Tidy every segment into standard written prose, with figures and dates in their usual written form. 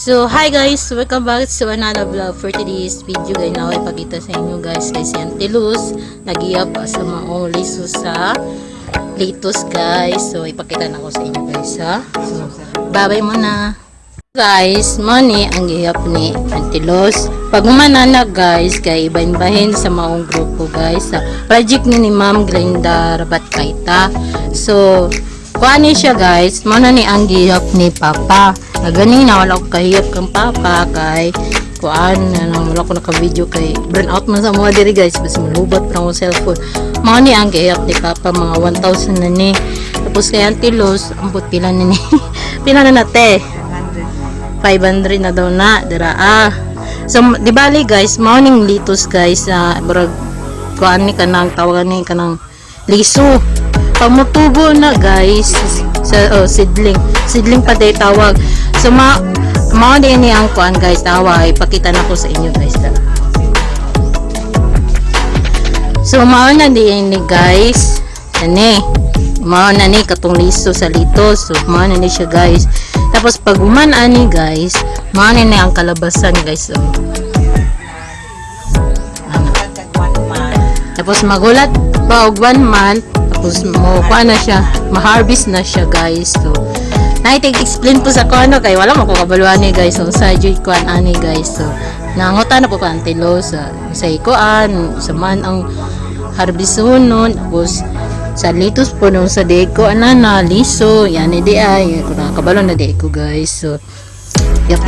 So, hi guys! Welcome back to another vlog for today's video. Guys, na ipakita sa inyo guys kasi si Auntie Luz nag-iap sa maong liso sa litos guys. So, ipakita na ko sa inyo guys ha. So, babay muna. Guys, money ang iap ni Auntie Luz. Pag umanana guys, kay ibahin sa maong grupo guys. Sa project ni Ma'am Glenda Rabat Kaita. So, kuani siya guys, mana ni ang gihap ni Papa. Ganina wala ko kahiyap kang Papa kay kuan wala ko naka-video kay burn out man sa mga diri guys, basta malubat pa ang cellphone. Mao ni ang gihap ni Papa mga 1,000 na ni. Tapos kay Auntie Luz, ambot pila ni. Pila na nate? 500 na daw na dira So di bali guys, mao ning litos guys sa kuan ni kanang tawagan ni kanang liso. Pamutubo na guys sa seedling pa day tawag. So mao din ni ang kuan guys tawag, ipakita na ko sa inyo guys da. So mao na din ni guys ani mao na ni katong liso sa litos. So mao na ni siya guys. Tapos pag uman ani guys, mao na ni ang kalabasan guys. So tapos magulat pa og 1 month. Tapos mo na siya, ma-harvest na siya guys. So explain po sa kono kay wala mo ko kabaluan ni guys. So sa joy kuan ani guys. So nangutan na po ka Auntie Luz sa ikuan sa man ang harvest nun. Tapos sa litos po nung sa deko anana liso yan di ay ko nakabalo na deko guys. So yap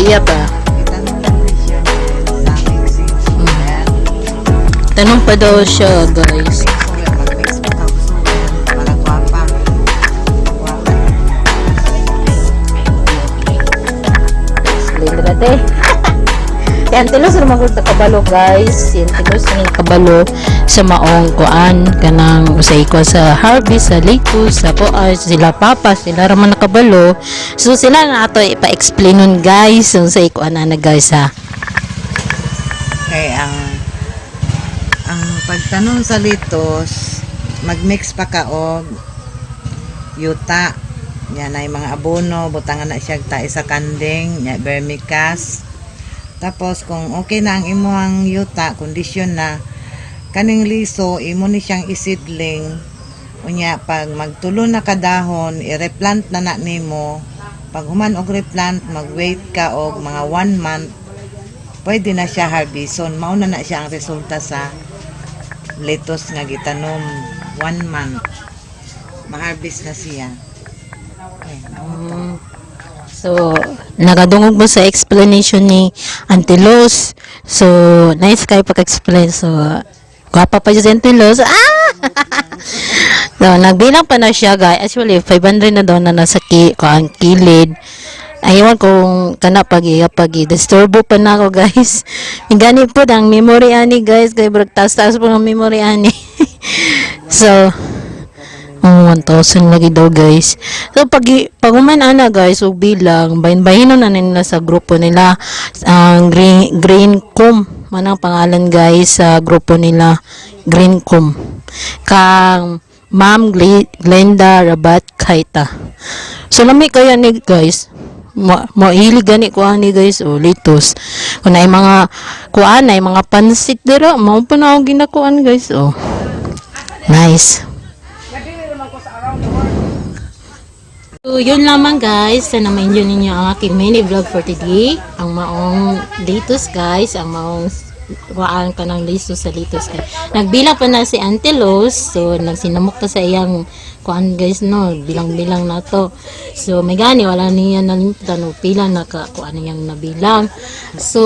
tanong pa daw siya guys. Si Auntie Luz na magod kabalo guys. Si Auntie Luz na kabalo sa maong kuan kanang usay ko sa harvest sa litos sa kuan sila Papa sila raman nakabalo. So sila na ato ipa-explain nun guys yung sa kuan na guys ha. Okay, ang pagtanom sa litos magmix pa ka og yuta. Yan ay mga abono, butangan na siya ta isa kanding, nya vermicast. Tapos kung okay na ang imuhang yuta, kondisyon na kaning liso, imo ni siyang isidling. Unya pag magtulo na kadahon, i-replant na nimo. Pag human og replant, mag-wait ka og mga 1 month. Pwede na siya harveston. Mauna na siya ang resulta sa litos nga gitanom 1 month. Ma-harvest na siya. So, nagadungog mo sa explanation ni Auntie Luz. So, nice kayo pag-explain. So, gwapa pa si Auntie Luz. So, nagbilang pa na siya guys. Actually, 500 na daw na nasa kilid. Ayawan kung kana pag-disturbo pa na ako guys. Gani po ang memory ani guys. Kaya taas-taas po ang memory ani. So, 1,000 lagi daw guys. So pag umanana guys ug bilang bahin-bahinon na nila sa grupo nila ang Greencom manang pangalan guys sa grupo nila Greencom kang Ma'am Glenda Rabat Kaita. So lami kaya ni guys mahilig gani ko ani guys o litos kung ay mga kuan ay mga pansit dira mao pa na og ginakuan guys nice. So, yun lamang guys. Sana ma-enjoy ninyo ang aking mini vlog for today. Ang maong litos guys. Ang maong waan ka ng litos sa litos guys. Nagbilang pa na si Auntie Luz. So, nagsinamok ta sa iyang kuan guys no. Bilang-bilang na to. So, may gani. Wala niya nalimutan o pila na kuan niyang nabilang. So,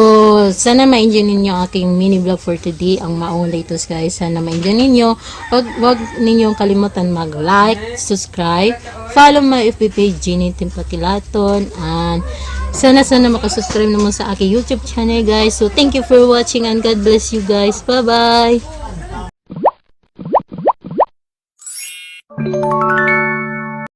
sana ma-enjoy ninyo ang aking mini vlog for today. Ang maong litos guys. Sana ma-enjoy ninyo. Wag ninyong kalimutan mag-like, subscribe, follow my FB page, Jenny Timpakilaton, and sana makasubscribe naman sa aking YouTube channel guys. So thank you for watching and God bless you guys. Bye bye.